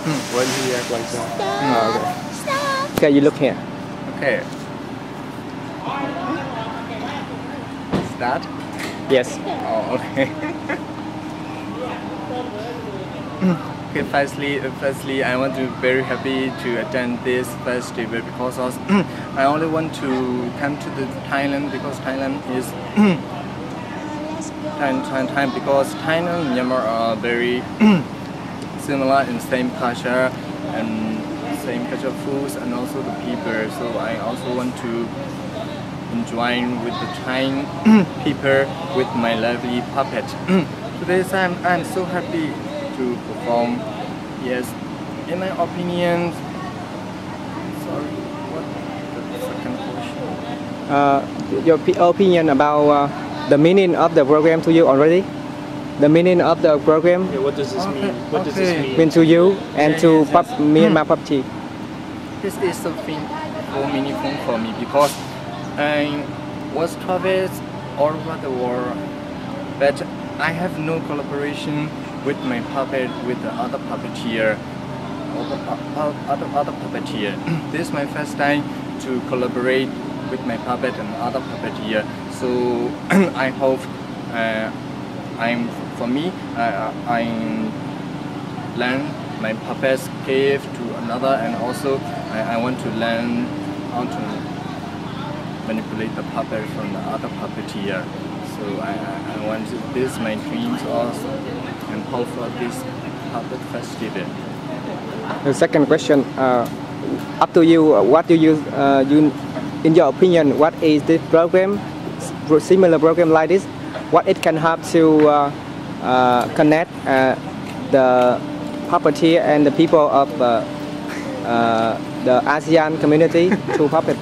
When he act like that. Oh, okay. Okay, you look here. Okay. Start? Yes. Oh, okay. Okay, firstly, I want to very happy to attend this festival because I only want to come to the Thailand because Thailand is because Thailand and Myanmar are very similar in same culture and same culture foods and also the people. So I also want to enjoy with the Thai people with my lovely puppet. Today I'm so happy to perform. Yes, in my opinion. Sorry, what the second question? Your opinion about the meaning of the program to you already? The meaning of the program? Yeah, what does this mean? What does this mean? Mean to you and to yes. Myanmar puppeteer? This is something so meaningful for me because I was traveled all over the world, but I have no collaboration with my puppet with the other puppeteer. Other puppeteer. This is my first time to collaborate with my puppet and other puppeteer. So I hope I learn my puppet's cave to another, and also I want to learn how to manipulate the puppet from the other puppeteer. So I want this my dreams also, and hope for this puppet festival. The second question, up to you. What do you, in your opinion, what is this program? Similar program like this, what it can help to connect the puppeteer and the people of the ASEAN community to puppet?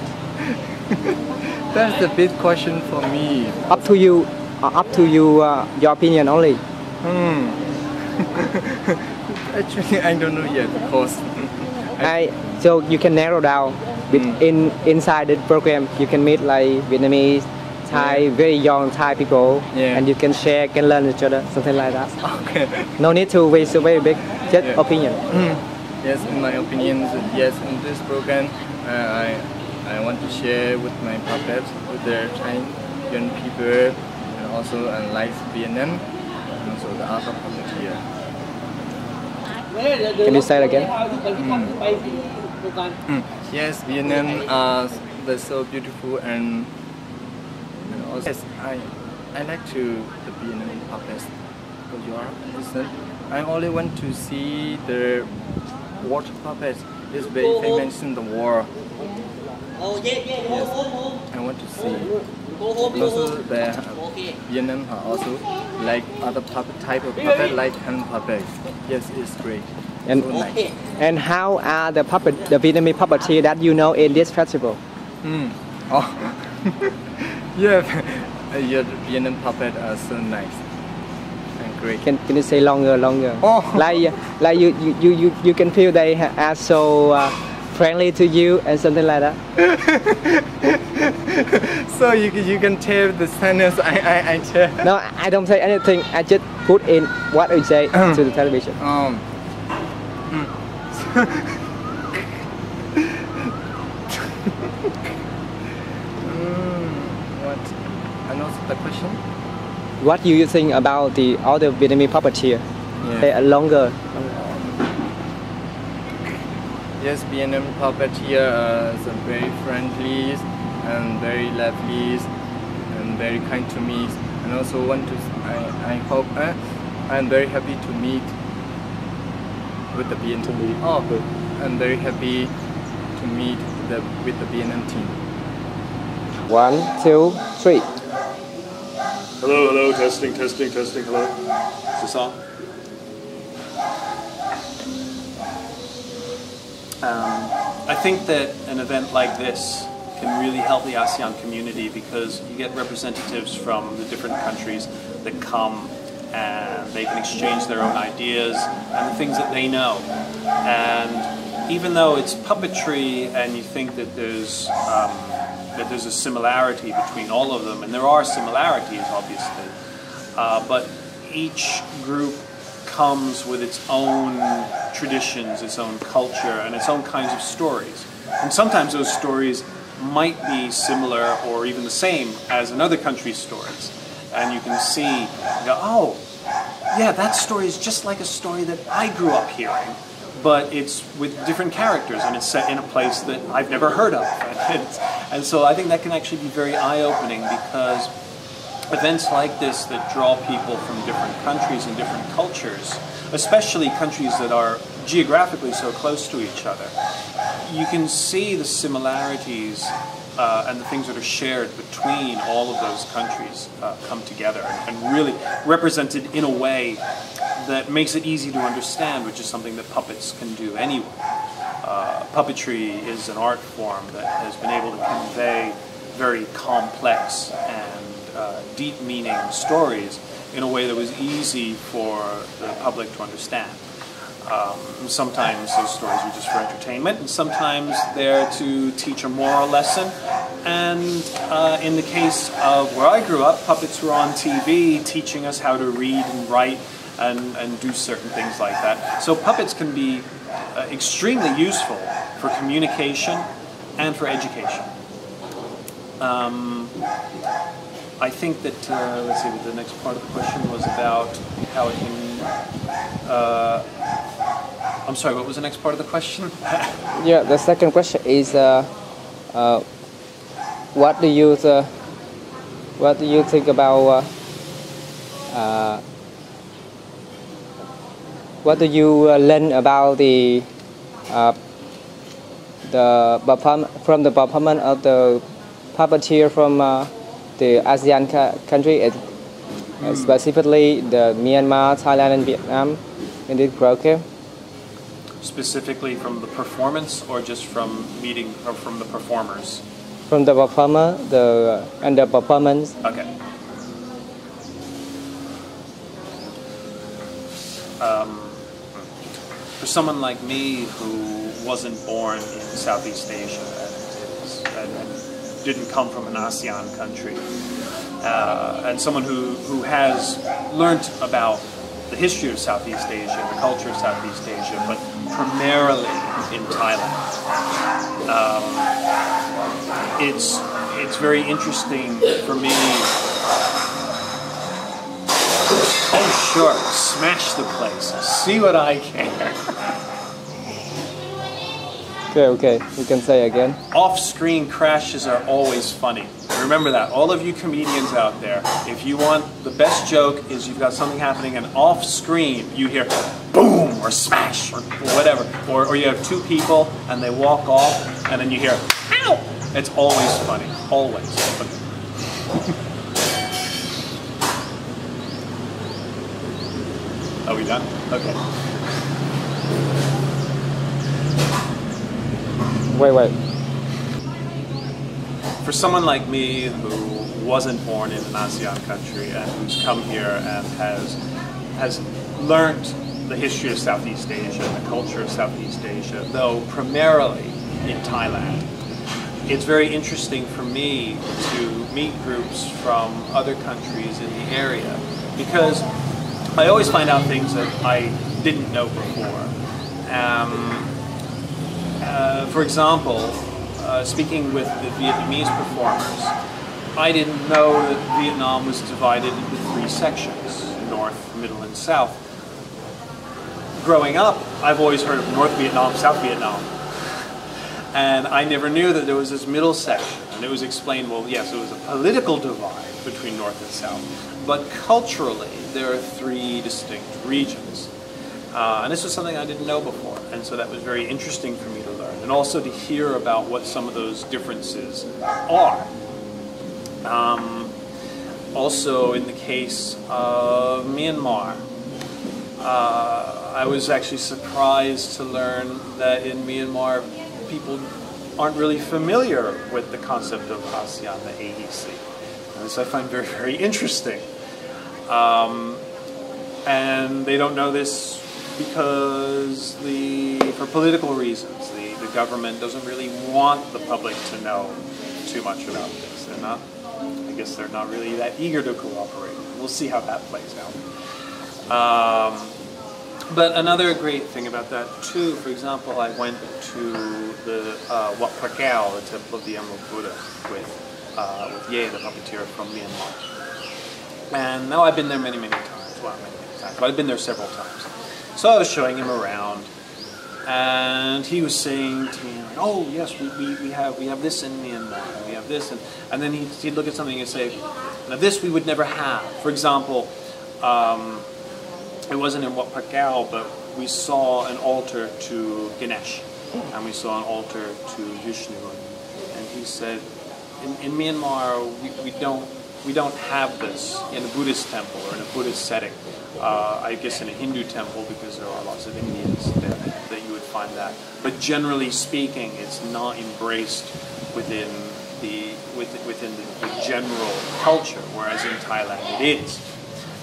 That's the big question for me. Up to you, your opinion only. Actually, I don't know yet because so you can narrow down inside the program. You can meet like Vietnamese, Thai, very young Thai people, and you can share, can learn each other, something like that. Okay. No need to waste a very big, just opinion. Yes, in my opinion, yes, in this program, I want to share with my puppets, with the Thai young people, and also like Vietnam, and also the other puppeteer. Can you say it again? Yes, Vietnam they're so beautiful and also yes, I like to the Vietnamese puppets because you are listen. I only want to see the water puppets. It's very famous in the world. Yes, I want to see. And also the Vietnam are also like other puppet type of puppet like hand puppet. Yes, it's great. And so nice. And how are the Vietnamese puppeteer that you know in this festival? Oh, yeah, your Vietnam puppet are so nice and great. Can you say longer? Oh. Like you can feel they are so friendly to you and something like that. So you can tell the sentence I tell. No, I don't say anything. I just put in what I say to the television. What? And also the question? What do you think about the other Vietnamese puppeteer? Yeah. They are longer. Yes, Vietnam puppeteer is very friendly and very lovely and very kind to me. And also I hope I'm very happy to meet with the Vietnam. Oh, good. I'm very happy to meet with the Vietnam team. 1, 2, 3. Hello, testing, hello. Is this on? I think that an event like this can really help the ASEAN community because you get representatives from the different countries that come and they can exchange their own ideas and the things that they know. And even though it's puppetry and you think that there's a similarity between all of them, and there are similarities obviously, but each group comes with its own traditions, its own culture, and its own kinds of stories. And sometimes those stories might be similar or even the same as another country's stories. And you can see, you go, oh, yeah, that story is just like a story that I grew up hearing, but it's with different characters and it's set in a place that I've never heard of. And so I think that can actually be very eye-opening, because events like this that draw people from different countries and different cultures, especially countries that are geographically so close to each other, you can see the similarities and the things that are shared between all of those countries come together and really represented in a way that makes it easy to understand, which is something that puppets can do anyway. Puppetry is an art form that has been able to convey very complex and deep meaning stories in a way that was easy for the public to understand. Sometimes those stories are just for entertainment, and sometimes they're to teach a moral lesson. And in the case of where I grew up, puppets were on TV teaching us how to read and write and do certain things like that. So puppets can be extremely useful for communication and for education. I think that, let's see, the next part of the question was about how it can, I'm sorry, what was the next part of the question? Yeah, the second question is, what do you think about, what do you learn about from the performance of the puppeteer from the ASEAN country, specifically the Myanmar, Thailand, and Vietnam in this program? Specifically from the performance, or just from meeting, or from the performers? From the performer, and the performance. Okay. For someone like me who wasn't born in Southeast Asia and didn't come from an ASEAN country, and someone who has learnt about the history of Southeast Asia, the culture of Southeast Asia, but primarily in Thailand, it's very interesting for me. Oh sure, smash the place, see what I can. Okay, you can say again. Off-screen crashes are always funny. Remember that. All of you comedians out there, if you want the best joke is you've got something happening and off-screen you hear boom or smash or whatever. Or you have two people and they walk off and then you hear ow! It's always funny. Always. Are we done? Okay. Wait. For someone like me who wasn't born in an ASEAN country and who's come here and has learned the history of Southeast Asia and the culture of Southeast Asia, though primarily in Thailand, it's very interesting for me to meet groups from other countries in the area, because I always find out things that I didn't know before. For example, speaking with the Vietnamese performers, I didn't know that Vietnam was divided into 3 sections, North, Middle, and South. Growing up, I've always heard of North Vietnam, South Vietnam. And I never knew that there was this middle section. And it was explained, well, yes, it was a political divide between North and South. But culturally, there are 3 distinct regions. And this was something I didn't know before. And so that was very interesting for me to learn. And also to hear about what some of those differences are. Also, in the case of Myanmar, I was actually surprised to learn that in Myanmar, people aren't really familiar with the concept of ASEAN, the AEC. And this I find very, very interesting. And they don't know this because for political reasons, the government doesn't really want the public to know too much about this. I guess they're not really that eager to cooperate. We'll see how that plays out. But another great thing about that too, for example, I went to the Wat Phra the Temple of the Emerald Buddha, with Ye, the puppeteer from Myanmar. And now I've been there many times. Well, many times, but I've been there several times. So I was showing him around, and he was saying to me, like, "Oh yes, we have this in Myanmar, and we have this," and then he'd look at something and say, "Now this we would never have." For example. It wasn't in Wat Phra, but we saw an altar to Ganesh, and we saw an altar to Vishnu, and he said, in Myanmar we don't have this in a Buddhist temple or in a Buddhist setting. I guess in a Hindu temple, because there are lots of Indians there, that you would find that. But generally speaking, it's not embraced within the general culture, whereas in Thailand it is.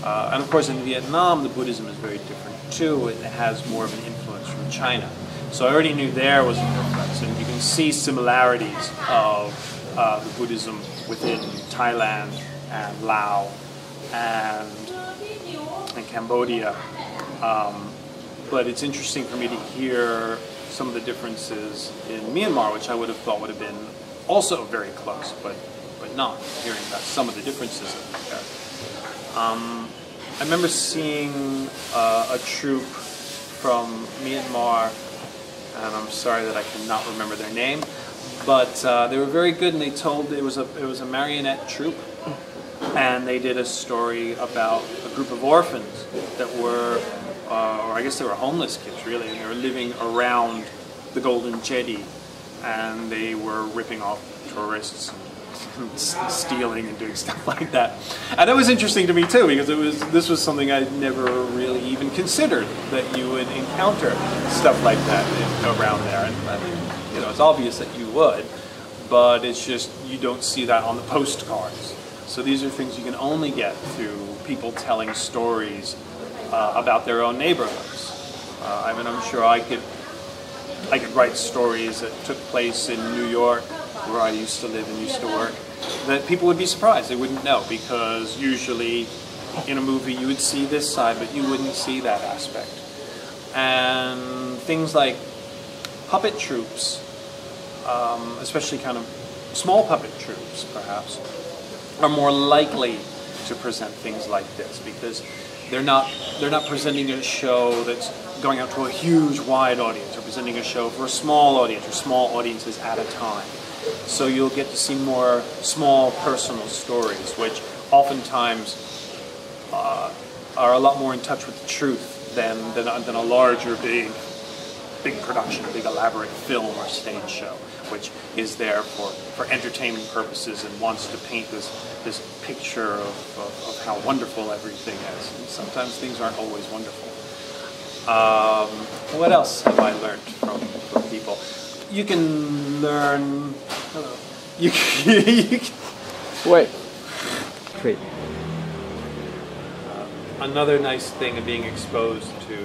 And of course in Vietnam the Buddhism is very different too. It has more of an influence from China. So I already knew there was a difference, and you can see similarities of the Buddhism within Thailand and Laos and Cambodia. But it's interesting for me to hear some of the differences in Myanmar, which I would have thought would have been also very close, but not, hearing about some of the differences there. I remember seeing a troupe from Myanmar, and I'm sorry that I cannot remember their name, but they were very good, and they told, it was a marionette troupe, and they did a story about a group of orphans that were, or I guess they were homeless kids really, and they were living around the Golden Jetty, and they were ripping off tourists, stealing and doing stuff like that. And it was interesting to me too, because this was something I'd never really even considered, that you would encounter stuff like that around there. And I mean, you know, it's obvious that you would, but it's just you don't see that on the postcards. So these are things you can only get through people telling stories about their own neighborhoods. I mean, I'm sure I could write stories that took place in New York, where I used to live and used to work, that people would be surprised. They wouldn't know, because usually in a movie you would see this side, but you wouldn't see that aspect. And things like puppet troupes, especially kind of small puppet troupes perhaps, are more likely to present things like this, because they're not presenting a show that's going out to a huge wide audience. They're presenting a show for a small audience, or small audiences at a time. So you'll get to see more small personal stories, which oftentimes are a lot more in touch with the truth than a larger big production, a big elaborate film or stage show, which is there for entertainment purposes and wants to paint this picture of how wonderful everything is. And sometimes things aren't always wonderful. What else have I learned from people? You can learn. Hello. You can Wait. Great. Another nice thing of being exposed to.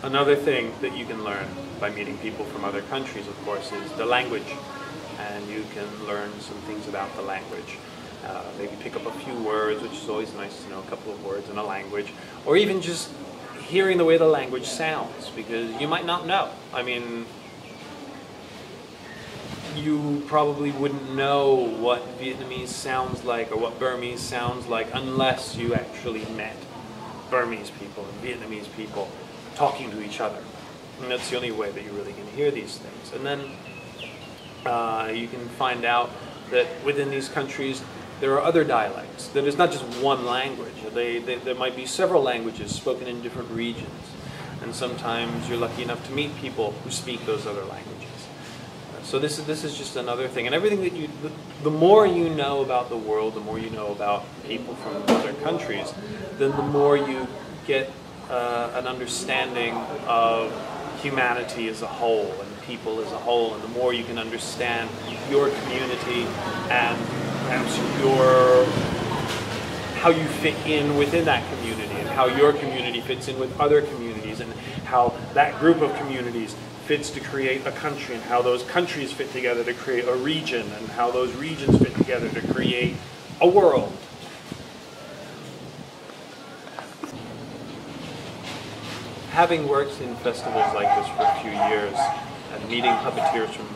Another thing that you can learn by meeting people from other countries, of course, is the language, and you can learn some things about the language. Maybe pick up a few words, which is always nice to know a couple of words in a language, or even just hearing the way the language sounds, because you might not know. I mean, you probably wouldn't know what Vietnamese sounds like or what Burmese sounds like unless you actually met Burmese people and Vietnamese people talking to each other. And that's the only way that you're really going to hear these things. And then you can find out that within these countries there are other dialects, that it's not just one language. There might be several languages spoken in different regions, and sometimes you're lucky enough to meet people who speak those other languages. So this is just another thing, and everything that the more you know about the world, the more you know about people from other countries, then the more you get an understanding of humanity as a whole and people as a whole, and the more you can understand your community and how you fit in within that community, and how your community fits in with other communities, and how that group of communities fits to create a country, and how those countries fit together to create a region, and how those regions fit together to create a world. Having worked in festivals like this for a few years and meeting puppeteers from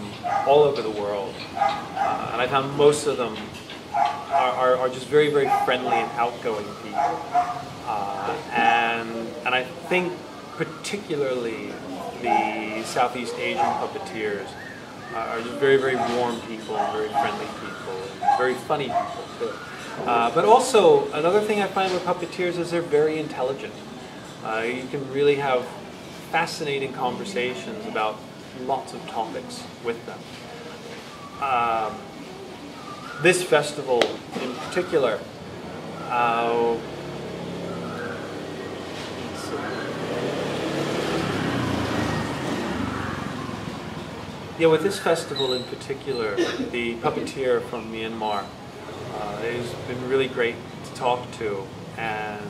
all over the world, and I found most of them are just very, very friendly and outgoing people. And I think particularly the Southeast Asian puppeteers are just very, very warm people, very friendly people, and very funny people too. But also, another thing I find with puppeteers is they're very intelligent. You can really have fascinating conversations about lots of topics with them. This festival in particular, with this festival in particular, the puppeteer from Myanmar has been really great to talk to, and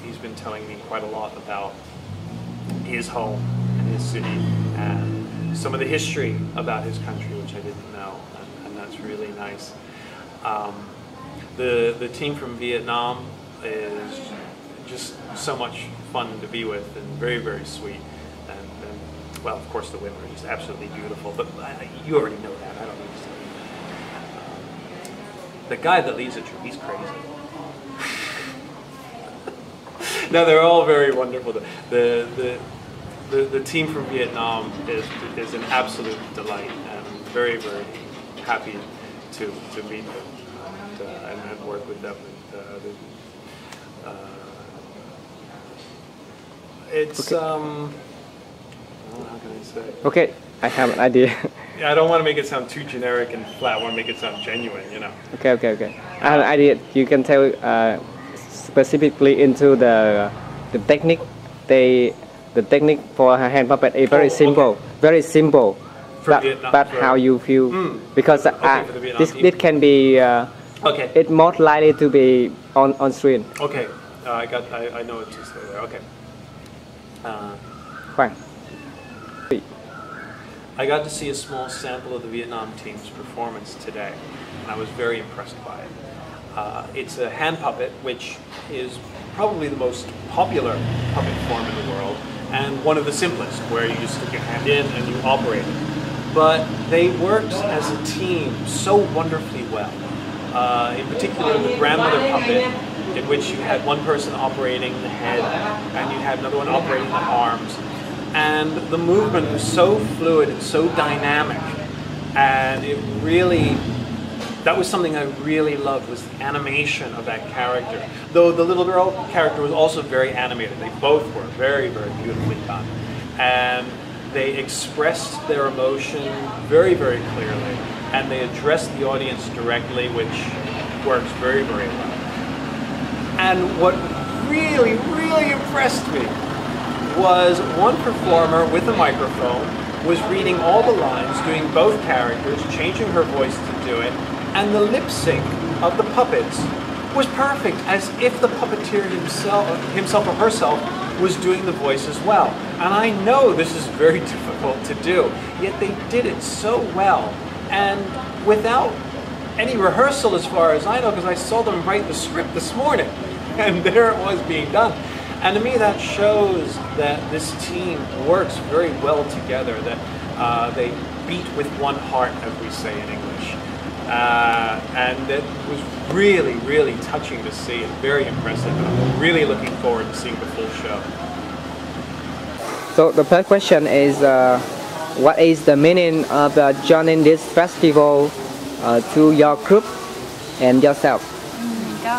he's been telling me quite a lot about his home and his city and some of the history about his country, which I didn't know, and that's really nice. The team from Vietnam is just so much fun to be with and very, very sweet. And well, of course, the women are just absolutely beautiful, but you already know that. I don't need to tell you that. The guy that leads the troop, he's crazy. No, they're all very wonderful. The team from Vietnam is an absolute delight, and I'm very, very happy to meet them and work with them. It's how can I say? Okay, I have an idea. Yeah, I don't want to make it sound too generic and flat. I want to make it sound genuine, you know. Okay. I have an idea. You can tell specifically into the technique. The technique for a hand puppet is very simple, okay. Very simple. But how you feel? Because this can be. Okay. It's more likely to be on screen. Okay, I know what to say there. Okay. Fine. I got to see a small sample of the Vietnam team's performance today, and I was very impressed by it. It's a hand puppet, which is probably the most popular puppet form in the world, and one of the simplest, where you just stick your hand in and you operate it. But they worked as a team so wonderfully well. In particular, the grandmother puppet, in which you had one person operating the head and you had another one operating the arms. And the movement was so fluid and so dynamic, and it really, that was something I really loved, was the animation of that character. Though the little girl character was also very animated. They both were very, very beautifully done. And they expressed their emotion very, very clearly, and they addressed the audience directly, which works very, very well. And what really, really impressed me was one performer with a microphone was reading all the lines, doing both characters, changing her voice to do it, and the lip sync of the puppets was perfect, as if the puppeteer himself or herself was doing the voice as well. And I know this is very difficult to do, yet they did it so well, and without any rehearsal as far as I know, because I saw them write the script this morning, and there it was being done. And to me that shows that this team works very well together, that they beat with one heart, as we say in English. And it was really, really touching to see and very impressive. And I'm really looking forward to seeing the full show. So the first question is, what is the meaning of joining this festival to your group and yourself? ก็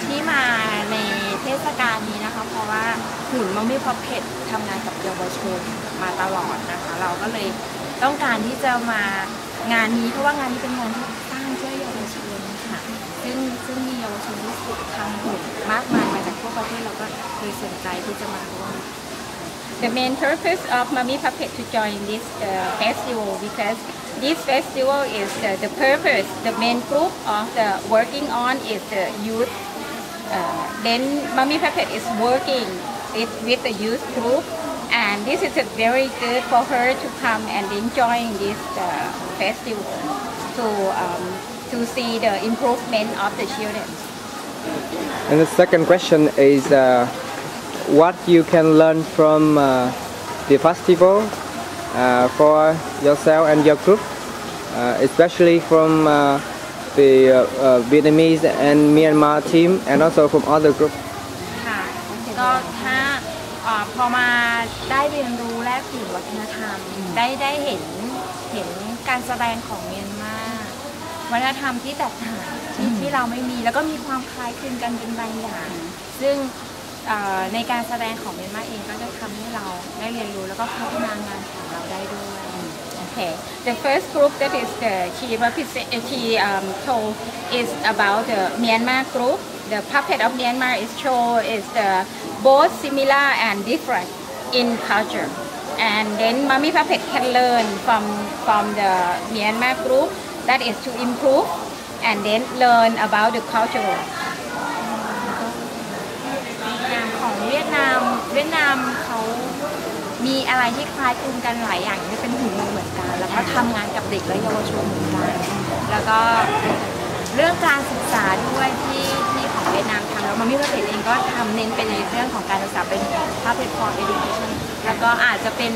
ที่มาในเทศกาลนี้นะคะเพราะว่าหุ่นมัมมี่พับเพททำงานกับเยาวชนมาตลอดนะคะเราก็เลยต้องการที่จะมางานนี้เพราะว่างานนี้เป็นงานที่สร้างเพื่อเยาวชนค่ะซึ่งมีเยาวชนที่ฝึกทำหุ่นมากมายมาจากทั่วประเทศเราก็เลยสนใจที่จะมาร่วม The main purpose of Mummy Puppet to join this festival because this festival is the purpose, the main group of the working on is the youth. Then Mummy Puppet is working with the youth group, and this is very good for her to come and enjoying this festival to to see the improvement of the children. And the second question is what you can learn from the festival for yourself and your group, especially from the Vietnamese and Myanmar team and also from other groups. ค่ะก็ถ้าพอมาได้เรียนรู้แลกเปลี่ยนวัฒนธรรมได้เห็นการแสดงของเมียนมาวัฒนธรรมที่แตกต่างที่เราไม่มีแล้วก็มีความคล้ายคลึงกันเป็นบางอย่าง ซึ่งในการแสดงของเมียนมาเองก็จะทำให้เราได้เรียนรู้แล้วก็พัฒนางานของเราได้ด้วย Okay, the first group that is she told is about the Myanmar group. The puppet of Myanmar is both similar and different in culture. And then Mummy Puppet can learn from the Myanmar group, that is to improve and then learn about the cultural. ของเวียดนามเขามีอะไรที่คล้ายคลึงกันหลายอย่างที่เป็นหุ่นมือเหมือนกันแล้วก็ทำงานกับเด็กและเยาวชนเหมือนกันแล้วก็เรื่องการศึกษาด้วยที่ของเวียดนามทำแล้วMummy Puppetเองก็ทำเน้นไปในเรื่องของการศึกษาเป็น Puppet for Education แล้วก็อาจจะเป็น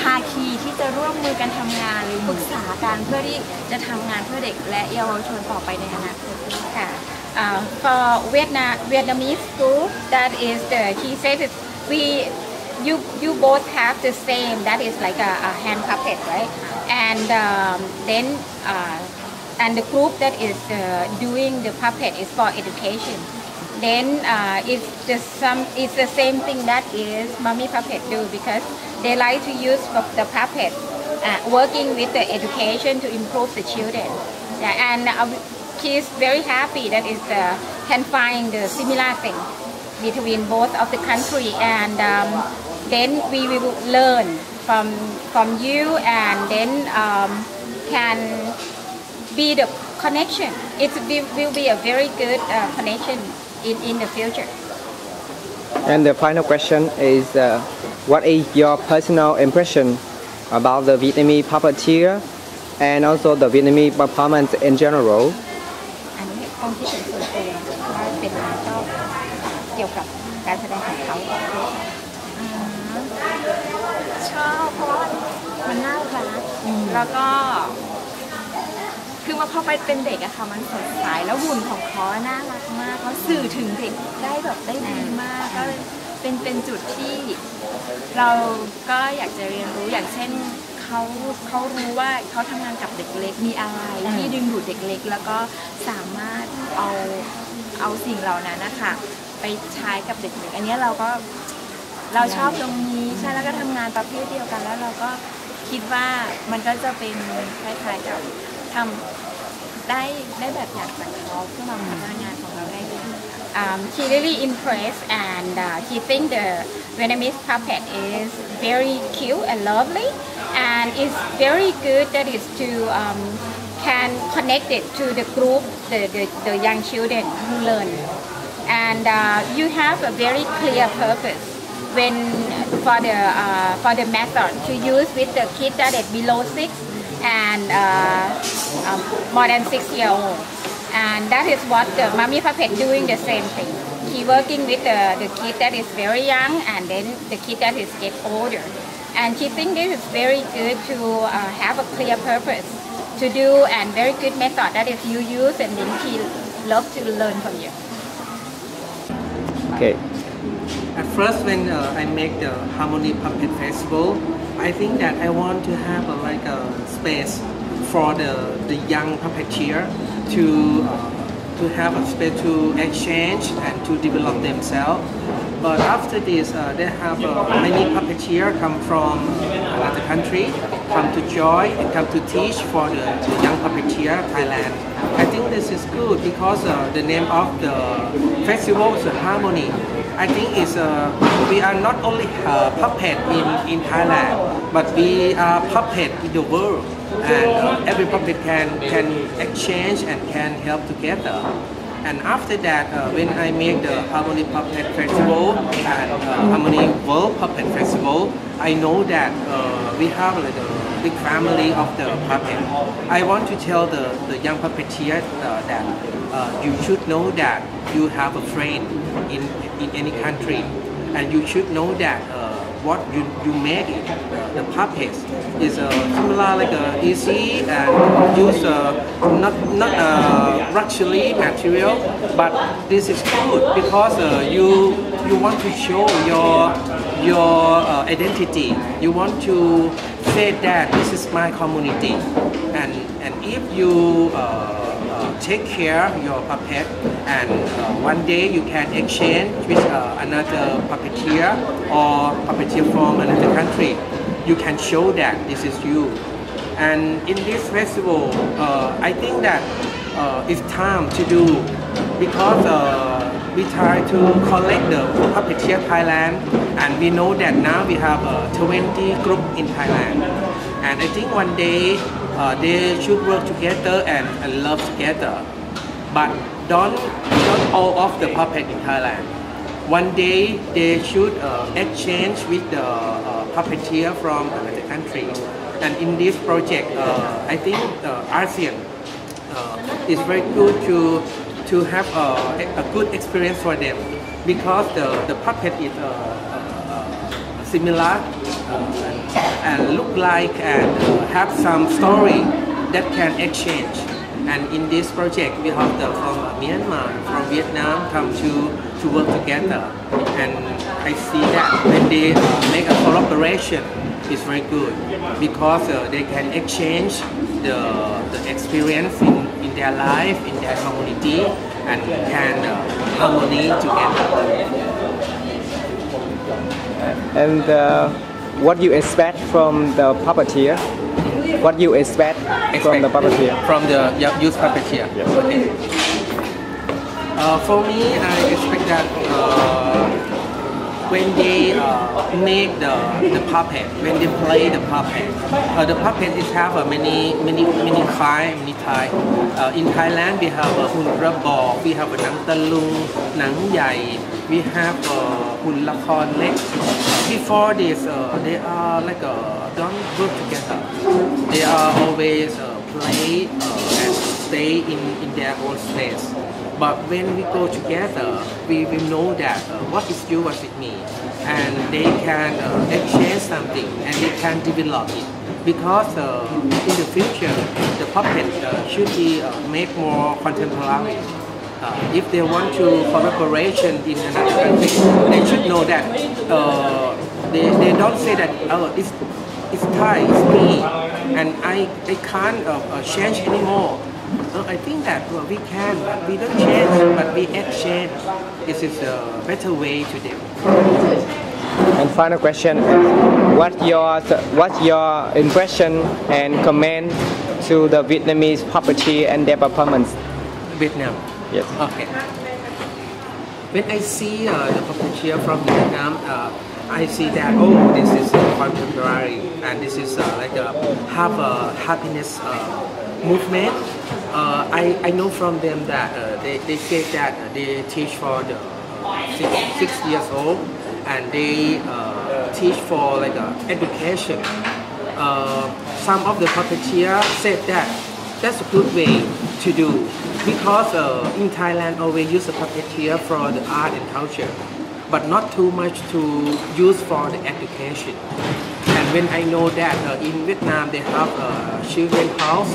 ภาคีที่จะร่วมมือกันทำงานหรือปรึกษากันเพื่อที่จะทำงานเพื่อเด็กและเยาวชนต่อไปในอนาคตค่ะ For Vietnamese group, that is he said that you both have the same, that is like a hand puppet, right? And then and the group that is doing the puppet is for education. Then it's the same thing that is Mummy Puppet do, because they like to use the puppet working with the education to improve the children. Yeah, and she's very happy that is can find the similar thing between both of the country, and then we will learn from you, and then can be the connection. It will be a very good connection in the future. And the final question is what is your personal impression about the Vietnamese puppeteer and also the Vietnamese performance in general? อันนี้ความคิดเห็นส่วนตัวว่าเป็นความชอบเกี่ยวกับการแสดงของเขาชอบเพราะว่ามันน่ารักแล้วก็คือพอไปเป็นเด็กอะค่ะมันสดใสแล้วหุ่นของเขาน่ารักมากเขาสื่อถึงเด็กได้ดีมากก็เป็นจุดที่เราก็อยากจะเรียนรู้อย่างเช่นเขารู้ว่าเขาทำงานกับเด็กเล็กมีอะไรที่ดึงดูดเด็กเล็กแล้วก็สามารถเอาสิ่งเหล่านั้นนะคะไปใช้กับเด็กเล็กอันนี้เราชอบตรงนี้ใช่แล้วก็ทำงานประเภทเดียวกันแล้วเราก็คิดว่ามันก็จะเป็นคล้ายๆกับทำได้แบบอย่างจากเขาเพื่อมาพัฒนางานของเราได้ด้วย She really impressed, and she think the Vietnamese puppet is very cute and lovely, and it's very good that is to can connect it to the group, the young children who learn, and you have a very clear purpose when for the method to use with the kids that is below 6 and more than 6-year-old. And that is what the Mummy Puppet doing the same thing. He working with the kid that is very young and then the kid that is get older. And she think this is very good to have a clear purpose to do, and very good method that is you use, and then she love to learn from you. Okay. At first, when I make the Harmony Puppet Festival, I think that I want to have like a space for the young puppeteer to have a space to exchange and to develop themselves. But after this, they have many puppeteer come from another country, come to join and come to teach for the young puppeteer Thailand. I think this is good because the name of the festival is Harmony. I think it's we are not only puppet in Thailand, but we are puppet in the world, and every puppet can exchange and can help together. And after that, when I make the Harmony Puppet Festival and Harmony World Puppet Festival, I know that we have like big family of the puppet. I want to tell the young puppeteer that you should know that you have a friend in any country, and you should know that what you make it, the puppets is similar like easy and use not luxury material, but this is good because you want to show your identity. You want to say that this is my community, and if you take care of your puppet, and one day you can exchange with another puppeteer or puppeteer from another country, you can show that this is you. And in this festival, I think that it's time to do, because we try to collect the puppeteer Thailand, and we know that now we have 20 group in Thailand, and I think one day they should work together and love together, but don't all of the puppet in Thailand. One day they should exchange with the puppeteer from another country, and in this project I think ASEAN is very good to have a good experience for them, because the puppet is similar and look like and have some story that can exchange. And in this project we have the from Myanmar, from Vietnam come to work together, and I see that when they make a collaboration, it's very good, because they can exchange the experience in their life, in their community, and can harmony together. And what you expect from the puppeteer? What you expect from the puppeteer? From the youth puppeteer. Yes. Okay. For me, I expect that when they make the puppet, when they play the puppet is have many kind, many type. In Thailand we have Hun Rabok, we have Nang Talung, Nang Yai, we have Hun Lakhon Lek. Before this, they are like don't work together. They are always play and stay in their own space. But when we go together, we will know that what is you, what is me, and they can exchange something and they can develop it. Because in the future, the puppet should be make more contemporary. If they want to collaboration in another country, they should know that they don't say that it's Thai, it's me, and I can't change anymore. I think that we can, but we don't change, but we exchange. This is a better way to do. And final question: what's your impression and comment to the Vietnamese puppeteer and their performance? Vietnam. Yes. Okay. When I see the puppeteer from Vietnam, I see that this is contemporary, and this is like have a happiness movement. I know from them that they say that they teach for the 6 years old, and they teach for like education. Some of the puppeteer said that that's a good way to do, because in Thailand always use a puppeteer for the art and culture, but not too much to use for the education. And when I know that in Vietnam they have a children's house,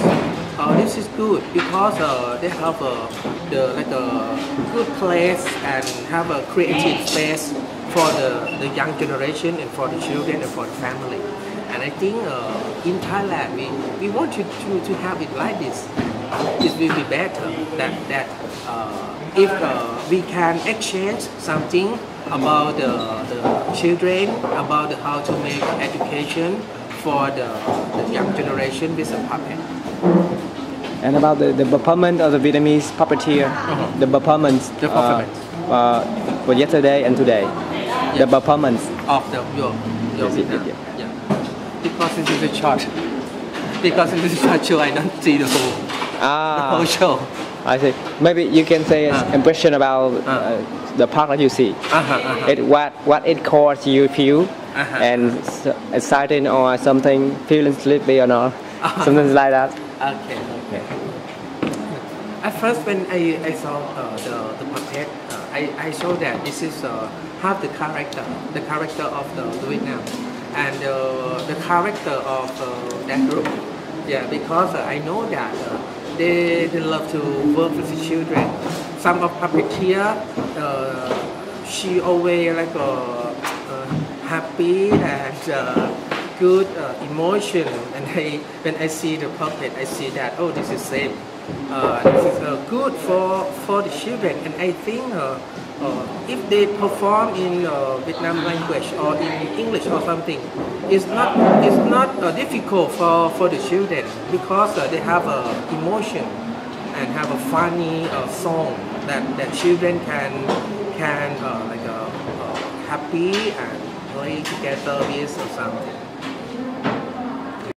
this is good, because they have like a good place and have a creative space for the young generation and for the children and for the family. And I think in Thailand we want to have it like this. It will be better that if we can exchange something about the children, about how to make education for the young generation with a puppet. And about the performance of the Vietnamese puppeteer, the performance for yesterday and today, the performance of your Vietnam. Yeah. Because it is a short. Because it is a short show, I don't see the whole show. I see. Maybe you can say impression about the part that you see. What it caused you feel and exciting or something, feeling sleepy or not, something like that. Okay. At first, when I saw the puppet, I saw that this is half the character of the Vietnam, and the character of that group. Yeah, because I know that they love to work with the children. Some of puppeteer, she always like happy and good emotion. And when I see the puppet, I see that this is same. This is good for the children, and I think if they perform in Vietnam language or in English or something, it's not difficult for the children because they have emotion and have a funny song that children can happy and play together with or something.